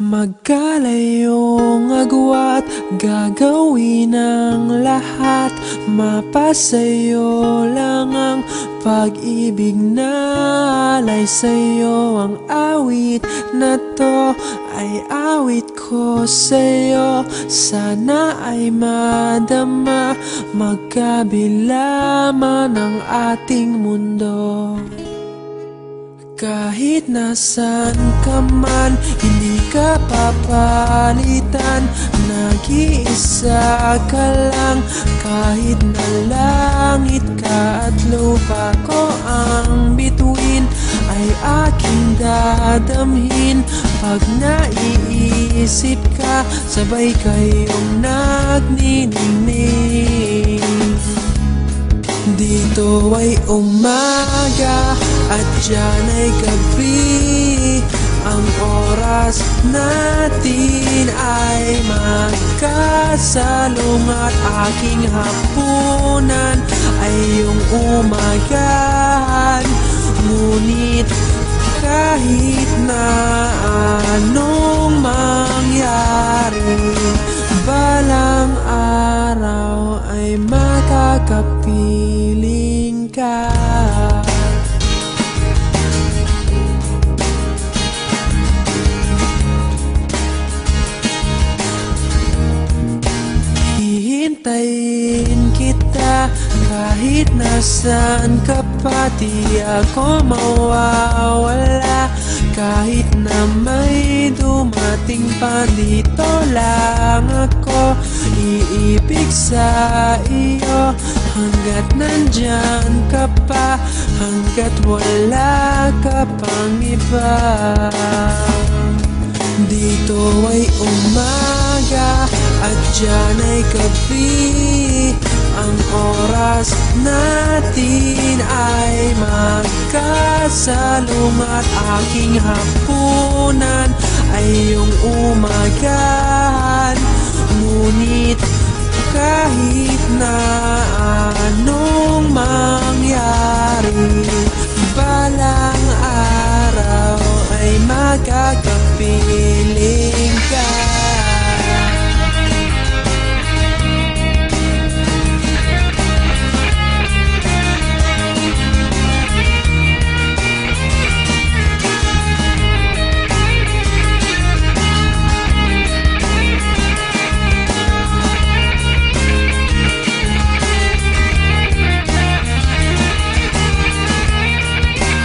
Magkalayong agwat, gagawin ang lahat. Mapasayo lang ang pag-ibig na alay sa'yo. Ang awit na to ay awit ko sa'yo. Sana ay madama, magkabila man ang ating mundo. Kahit nasan ka man, hindi ka papalitan. Nag-iisa ka lang, kahit na langit ka at lupa ko ang bituin, ay aking dadamhin. Pag naiisip ka, sabay kayong nagniningning. Dito ay umaga at diyan ay gabi. Ang oras natin ay magkasalong at aking hapunan ay iyong umagahan. Ngunit kahit na anong mangyari, balang araw ay makakapiling ka. Hihintayin kita kahit nasaan ka pa. Di ako mawawala kahit na may dumating pa. Dito lang ako iibig sa iyo hanggat nandyan ka pa, hanggat wala ka pang iba. Dito ay umaga at diyan ay gabi. Ang oras natin ay magkasalong at aking hapunan ay iyong umagahan. Ngunit kahit na anong mangyari, balang araw ay magkakapiling ka.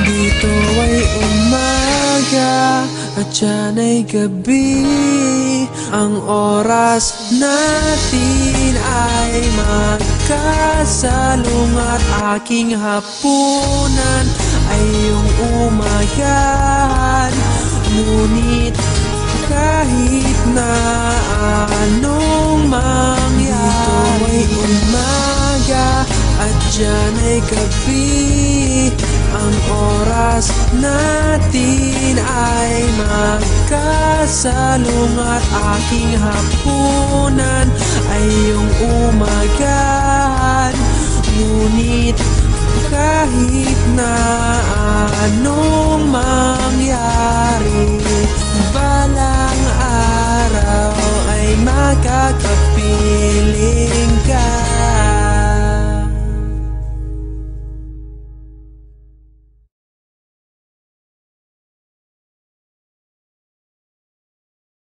Dito ay umaga at diyan ay gabi. Ang oras natin ay magkasalong at aking hapunan ay iyong umagahan. Ngunit kahit na anong mangyari, dito ay umaga at diyan ay gabi. Ang oras natin ay magkasalong at aking hapunan ay iyong umagahan. Ngunit kahit na ano